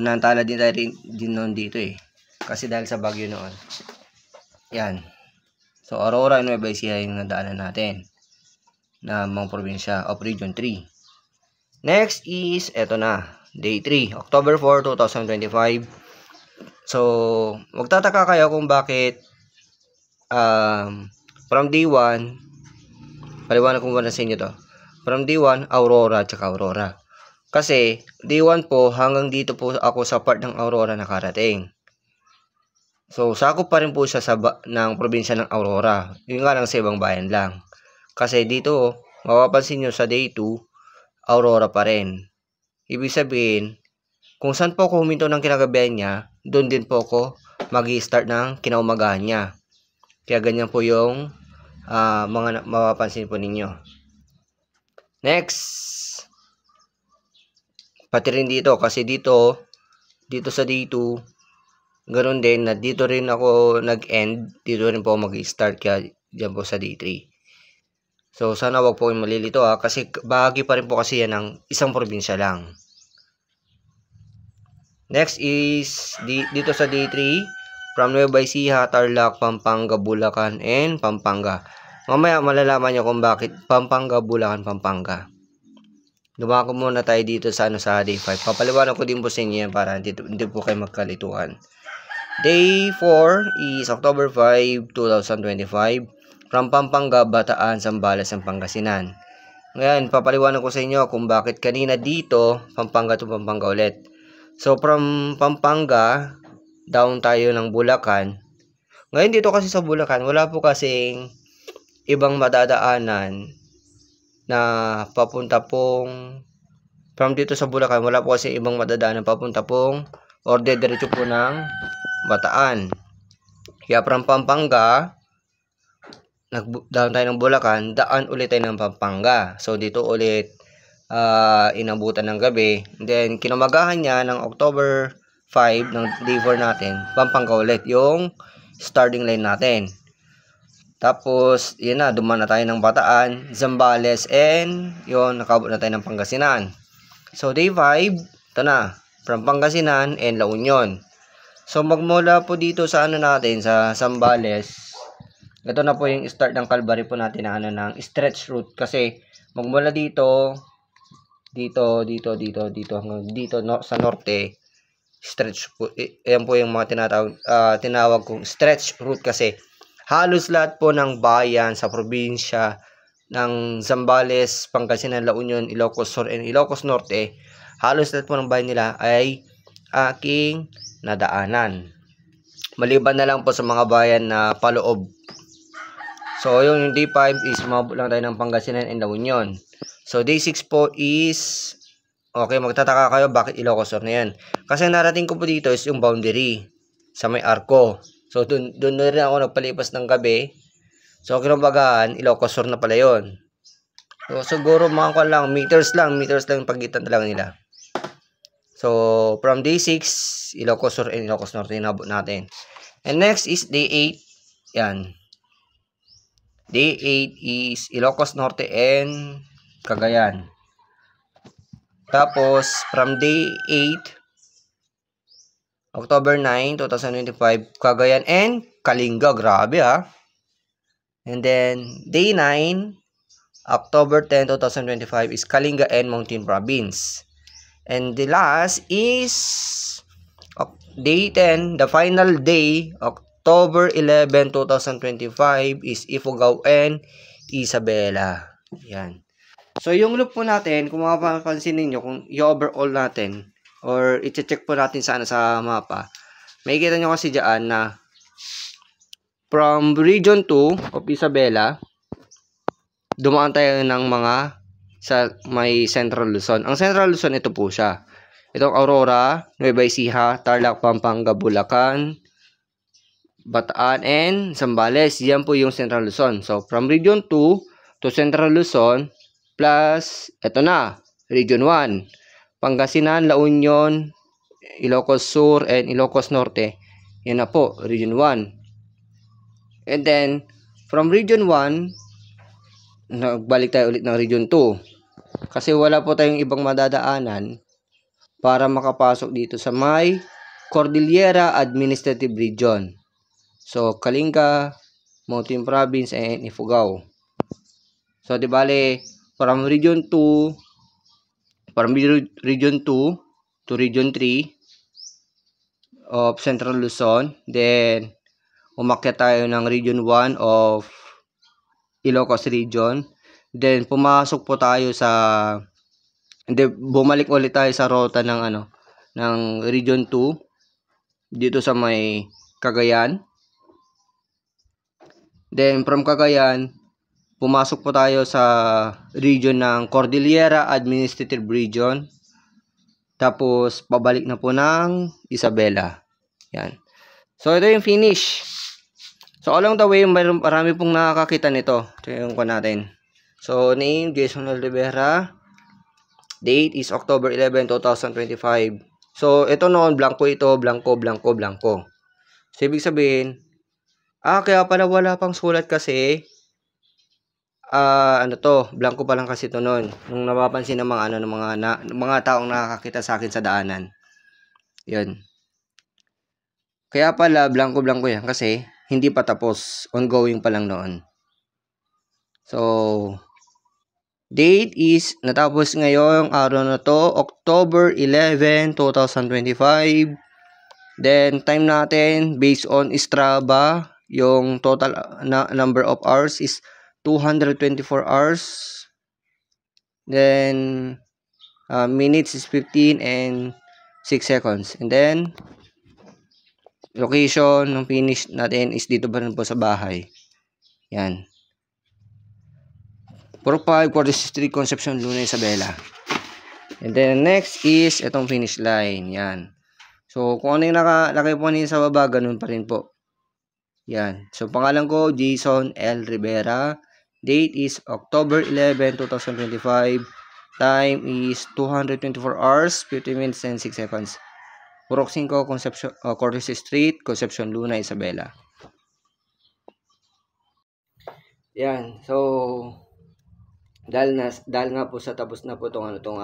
nantala din tayo din noon dito eh. Kasi dahil sa bagyo noon. Yan. So, Aurora and Nueva Ecija yung nadaanan natin na mga probinsya of Region 3. Next is, eto na, Day 3, October 4, 2025. So, magtataka kayo kung bakit from Day 1, paliwanag ko muna sa inyo to. From Day 1, Aurora at saka Aurora. Kasi, Day 1 po, hanggang dito po ako sa part ng Aurora nakarating. So, sakop pa rin po siya ng probinsya ng Aurora. Yun nga lang sa ibang bayan lang. Kasi dito, mapapansin nyo sa Day 2, Aurora pa rin. Ibig sabihin, kung saan po ako huminto ng kinagabihan niya, doon din po ako mag-i-start ng kinaumagahan niya. Kaya ganyan po yung mga mapapansin po ninyo. Next, pati rin dito, kasi dito sa Day 2, ganoon din, na dito rin ako nag-end, dito rin po mag-start, kaya dyan po sa Day 3. So, sana wag po yung malilito kasi bahagi pa rin po kasi yan ng isang probinsya lang. Next is, dito sa Day 3, from Nueva Ecija, Tarlac, Pampanga, Bulacan, and Pampanga. Mamaya malalaman nyo kung bakit Pampanga, Bulacan, Pampanga. Dumako muna tayo dito sa Day 5. Papaliwanag ko din po sa inyo yan para hindi po kayo magkalituhan. Day 4 is October 5, 2025. From Pampanga, Bataan, Zambales, and Pangasinan. Ngayon, papaliwanag ko sa inyo kung bakit kanina dito, Pampanga to Pampanga ulit. So, from Pampanga, down tayo ng Bulacan. Ngayon dito kasi sa Bulacan, wala po kasing ibang madadaanan na papunta pong from dito sa Bulacan, wala po kasi ibang madadaanan papunta pong or diretso po ng Bataan. Kaya from Pampanga, down tayo ng Bulacan, daan ulit tayo ng Pampanga. So dito ulit inabutan ng gabi. Then kinamagahan niya ng October 5 ng Day 4 natin, Pampanga ulit yung starting line natin. Tapos, yun na, duman na tayo ng Bataan, Zambales, and yun, nakabot na tayo ng Pangasinan. So, Day 5, ito na, from Pangasinan and La Union. So, magmula po dito sa natin, sa Zambales, ito na po yung start ng Calvary po natin na ng stretch route. Kasi, magmula dito, hanggang dito, sa norte, stretch po, yan po yung mga tinawag kong stretch route kasi, halos lahat po ng bayan sa probinsya ng Zambales, Pangasinan, La Union, Ilocos Sur, and Ilocos Norte, halos lahat po ng bayan nila ay aking nadaanan. Maliban na lang po sa mga bayan na paloob. So, yung day 5 is umabot lang tayo ng Pangasinan and La Union. So, day 6 po is, okay, magtataka kayo bakit Ilocos Sur na yan. Kasi narating ko po dito is yung boundary sa may Arco. So, dun na rin ako nagpalipas ng gabi. So, kinumbagaan, Ilocos Sur na pala yun. So, siguro mga meters lang yung pagitan talaga nila. So, from day 6, Ilocos Sur and Ilocos Norte inabot natin. And next is day 8. Yan. Day 8 is Ilocos Norte and Cagayan. Tapos, from day 8, October 9, 2025, Cagayan and Kalinga. Grabe ha. And then, day 9, October 10, 2025 is Kalinga and Mountain Province. And the last is day 10, the final day, October 11, 2025 is Ifugao and Isabela. Yan. So, yung loop po natin, kung mapapansin ninyo, kung i-overall natin, or i-check po natin sa mapa, makikita nyo kasi dyan na from Region 2 of Isabela, dumaan tayo ng mga sa may Central Luzon. Ang Central Luzon, ito po siya. Itong Aurora, Nueva Ecija, Tarlac, Pampanga, Bulacan, Bataan, and Zambales. Yan po yung Central Luzon. So, from Region 2 to Central Luzon, plus, ito na, Region 1. Pangasinan, La Union, Ilocos Sur, and Ilocos Norte. Yan na po, Region 1. And then, from Region 1, nagbalik tayo ulit ng Region 2. Kasi wala po tayong ibang madadaanan para makapasok dito sa may Cordillera Administrative Region. So, Kalinga, Mountain Province, and Ifugao. So, di bale, from Region 2 to Region 3 of Central Luzon. Then, umakyat tayo ng Region 1 of Ilocos Region. Then, pumasok po tayo bumalik ulit tayo sa rota ng Region 2 dito sa may Cagayan. Then, from Cagayan, pumasok po tayo sa region ng Cordillera Administrative Region. Tapos, pabalik na po ng Isabela. Yan. So, ito yung finish. So, along the way, marami pong nakakakita nito. Ito yung ko natin. So, name, Jason Rivera. Date is October 11, 2025. So, ito noon, blanco ito, blanco. So, ibig sabihin, kaya pala wala pang sulat kasi, blanco pa lang kasi ito noon. Nung napapansin ng mga taong nakakakita sa akin sa daanan. Yun. Kaya pala, blanco yan kasi, hindi pa tapos, ongoing pa lang noon. So, date is natapos ngayong araw na to, October 11, 2025. Then, time natin, based on Strava, yung total number of hours is 224 hours. Then, minutes is 15 and 6 seconds. And then, location ng finish natin is dito pa rin po sa bahay. Yan. 45 Quarter Street, Concepcion, Luna, Isabela. And then next is itong finish line. Yan. So kung ano yung nakalagay po nila sa baba, ganun pa rin po. Yan. So pangalan ko, Jason L. Rivera. Date is October 11, 2025. Time is 224 hours, 50 minutes and 6 seconds. Purok 5, Concepcion, Quarter Street, Concepcion, Luna, Isabela. Yan. So, dahil nga po sa tapos na po itong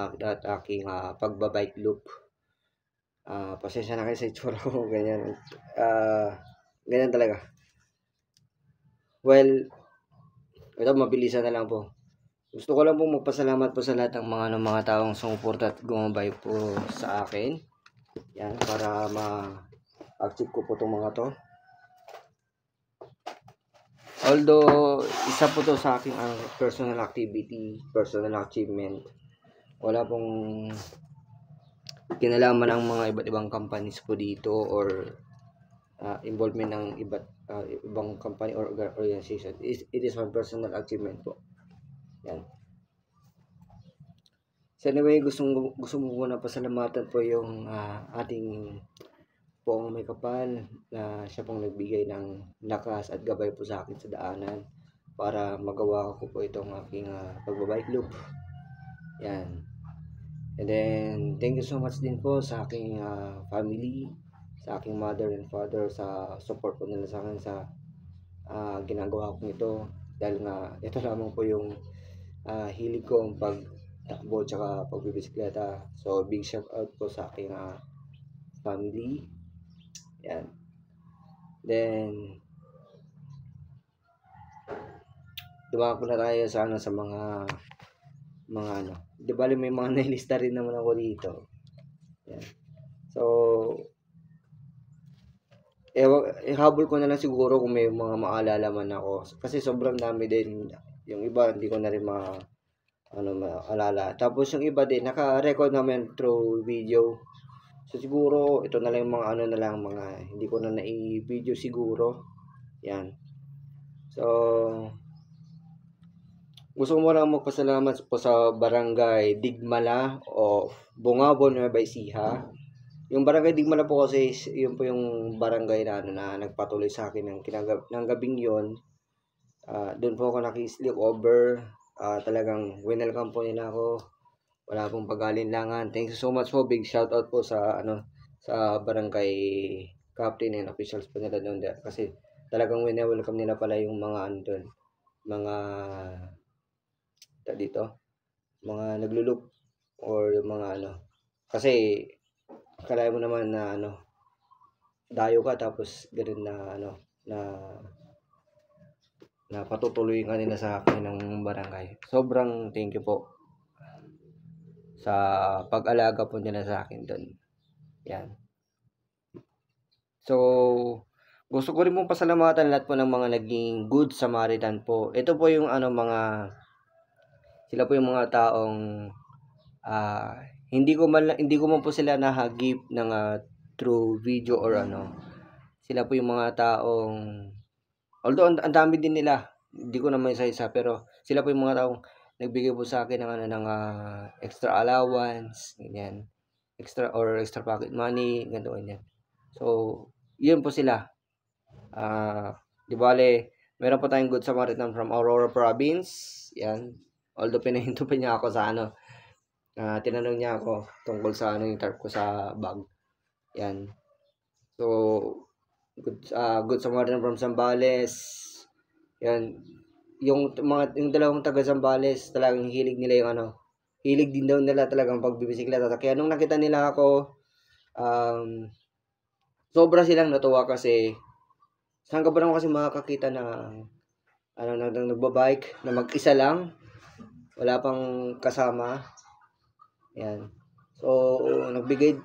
aking pagbabike loop. Pasensya na kayo sa itsura ko. Ganyan. Ganyan talaga. Well, ito mabilisan na lang po. Gusto ko lang po magpasalamat po sa lahat ng mga taong sumuporta at gumabay po sa akin. Yan, para ma-achieve ko po itong mga to. Although, isa po to sa aking personal activity, personal achievement. Wala pong kinalaman ang mga iba't ibang companies po dito or involvement ng ibang company or organization. It is my personal achievement po. Yan. So anyway, gusto mo muna pasalamatan po yung ating pong may kapal na siya pong nagbigay ng lakas at gabay po sa akin sa daanan para magawa ko po itong aking pagbabike loop. Yan. And then, thank you so much din po sa aking family, sa aking mother and father sa support po nila sa akin sa ginagawa ko nito. Dahil nga, ito lamang po yung hilig ko ang pagtakbo tsaka pagbibisikleta. So, big shout out po sa aking family. Yan. Then, dumako na tayo sa mga di bali may mga nailista rin naman ako dito. Yan. So, habol ko na lang siguro kung may mga maalala man ako. Kasi sobrang dami din. Yung iba, hindi ko na rin maalala. Tapos yung iba din, naka-record naman through video. So, siguro, ito na lang yung mga mga hindi ko na i-video siguro. Yan. So, gusto ko muna magpasalamat po sa Barangay Digmala of Bungabon, Nueva Ecija. Yung Barangay Digmala po kasi, yun po yung barangay na nagpatuloy sa akin ng gabing yun. Doon po ako naki-sleep over. Talagang winelcome po nila ako. Wala pong pag-alinlangan. Thank you so much po. Big shout out po sa sa barangay captain and officials po nila doon. Kasi talagang welcome nila pala yung mga doon. Mga mga naglulup or yung mga Kasi akala mo naman na dayo ka tapos ganoon na patutuloy ka nila sa akin ng barangay. Sobrang thank you po sa pag-alaga po nila sa akin doon. Yan. So, gusto ko rin pong pasalamatan lahat po ng mga naging good Samaritan po. Ito po yung sila po yung mga taong hindi ko man po sila nahagip ng through video or Sila po yung mga taong, although ang dami din nila, hindi ko naman isa-isa, pero sila po yung mga taong nagbigay po sa akin ng extra allowance, ganyan. Extra pocket money, ganyan. So, yun po sila. Di bale, meron po tayong good Samaritan from Aurora Province. Yan. Although pinahinto pa niya ako sa tinanong niya ako tungkol sa yung tarp ko sa bag. Yan. So, good Samaritan from Zambales. Yan. Yung dalawang taga Zambales, talagang hilig nila yung hilig din daw nila talagang pagbibisikleta. Kaya nung nakita nila ako, sobra silang natuwa kasi saan ka ba naman kasi makakakita na nagbabike na mag-isa lang, wala pang kasama. Yan. So,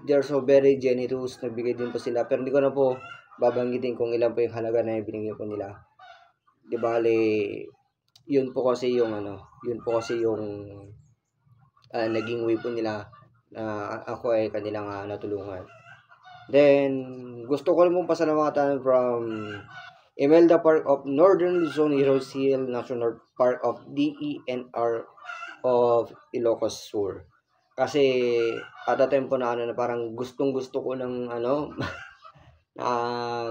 they're so very generous, nagbigay din po sila. Pero hindi ko na po babanggitin kung ilan po yung halaga na binigay po nila. Di bale, yun po kasi yung naging way po nila na ako ay kanilang natulungan. Then, gusto ko rin pong pasalamatan from Imelda Park of Northern Luzon, Heroes Hill National Park of DENR of Ilocos Sur. Kasi at the time po na parang gustong-gusto ko ng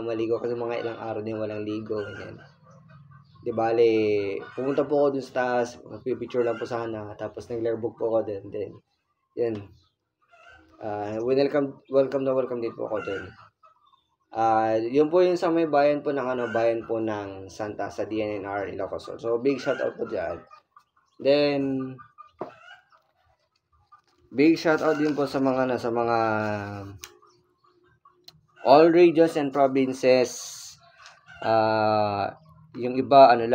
maligo kasi mga ilang araw din walang ligo, ganyan. Di bale, pumunta po ako dun sa taas, magpipicture lang po sana, tapos nag-learbook po ako din. Then, yan. Welcome din po ako dun. Yun po yung sa may bayan po ng Santa sa DNR Ilocos. So, big shout out po dyan. Then, big shout out din po sa mga all regions and provinces. Yung iba andyan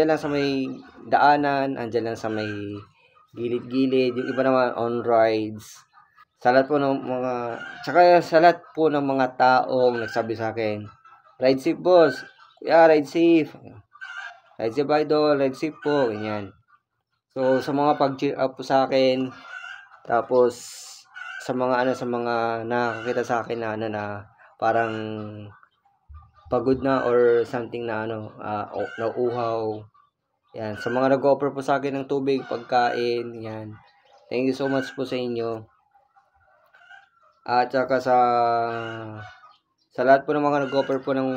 lang sa may daanan, andyan lang sa may gilid-gilid, yung iba naman on rides. Sa lahat po ng mga taong nagsabi sa akin, ride safe boss, kuya, ride safe idol, ride safe po, ganyan. So sa mga pag-cheer up po sa akin, tapos sa mga nakakita sa akin na parang pagod na or something na nauuhaw. Yan, sa mga nag-offer po sa akin ng tubig, pagkain, yan. Thank you so much po sa inyo. At saka sa lahat po ng mga nag-offer po ng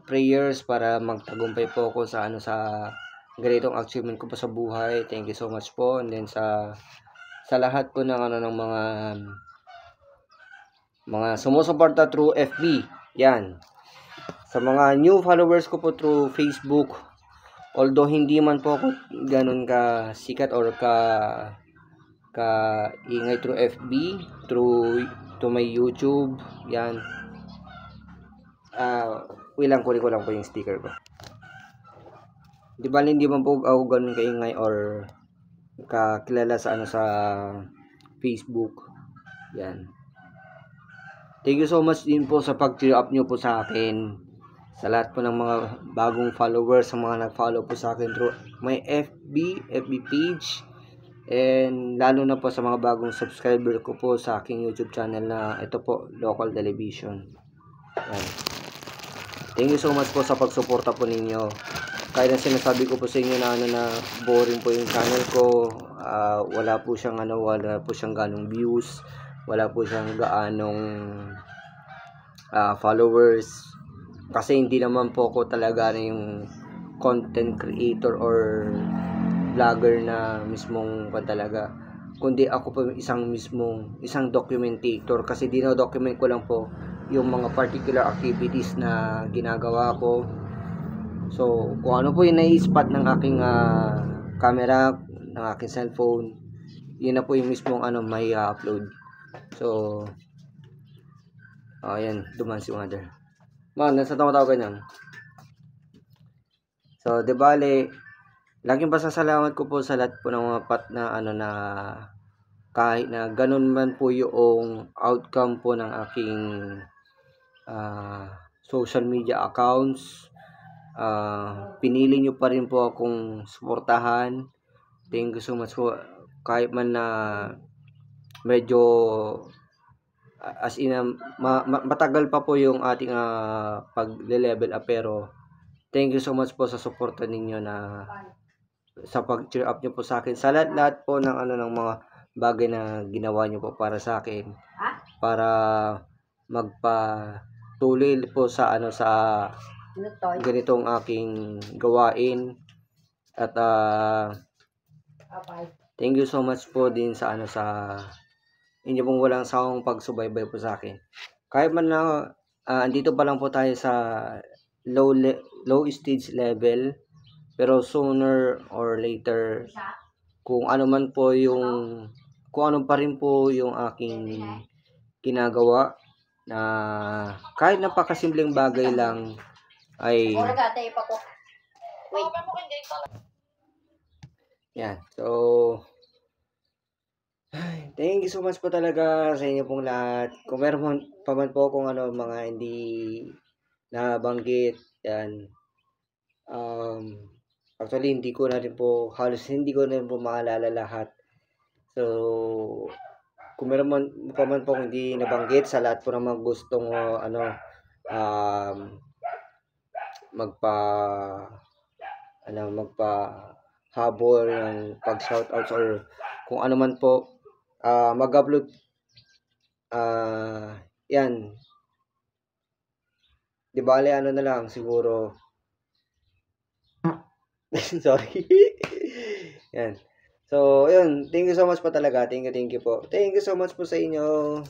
prayers para magtagumpay po ako sa ganitong achievement ko po sa buhay. Thank you so much po. And then sa lahat po ng ng mga sumusuporta through FB. Yan. Sa mga new followers ko po through Facebook, although hindi man po ako ganun ka sikat or ka ingay through FB, to my YouTube, yan. Kunin ko lang po yung sticker ko. Di ba hindi man po ako ganun kaingay or kakilala sa sa Facebook. Yan. Thank you so much din po sa pag-cheer up nyo po sa akin. Sa lahat po ng mga bagong followers, sa mga nag-follow po sa akin through my FB page. And lalo na po sa mga bagong subscriber ko po sa aking YouTube channel na ito po, Local Television. Yan. Thank you so much po sa pagsuporta po ninyo. Kahit na sinasabi ko po sa inyo na na boring po yung channel ko, wala po siyang ganong views, wala po siyang gaanong followers. Kasi hindi naman po ako talaga yung content creator or vlogger na mismong talaga, kundi ako po isang documentator, kasi dino-document ko lang po yung mga particular activities na ginagawa ko. So kung ano po yung nai-spot ng aking camera, ng aking cellphone, yun na po yung mismong may upload. So ayan, duman si mother. Man, nasa tawag yan. So, de bale, laging pasasalamat ko po sa lahat po ng mga na kahit na ganun man po yung outcome po ng aking social media accounts, pinili nyo pa rin po akong suportahan. Thank you so much po. Kahit man na medyo as in matagal pa po yung ating pag-level up, pero thank you so much po sa suporta ninyo na sa pag-cheer up nyo po sa akin, sa lahat po ng ng mga bagay na ginawa nyo po para sa akin, para magpatuloy po sa ganitong aking gawain. At thank you so much po din sa inyo pong walang sawang pagsubaybay po sa akin. Kahit man na andito pa lang po tayo sa low stage level, pero sooner or later, kung ano pa rin po yung aking ginagawa, na kahit napakasimpleng bagay lang, ay yan. So thank you so much po talaga sa inyo pong lahat. Kung meron pa man po kung mga hindi nabanggit, yan. Actually, halos hindi ko na rin po maalala lahat. So, kung meron pa man po hindi nabanggit, sa lahat po ng mga gustong magpahabol ng pag-shoutouts or kung ano man po, mag-upload, yan, di bale na lang siguro. Sorry. Yan. So, yun, thank you so much po talaga. Thank you po. Thank you so much po sa inyo.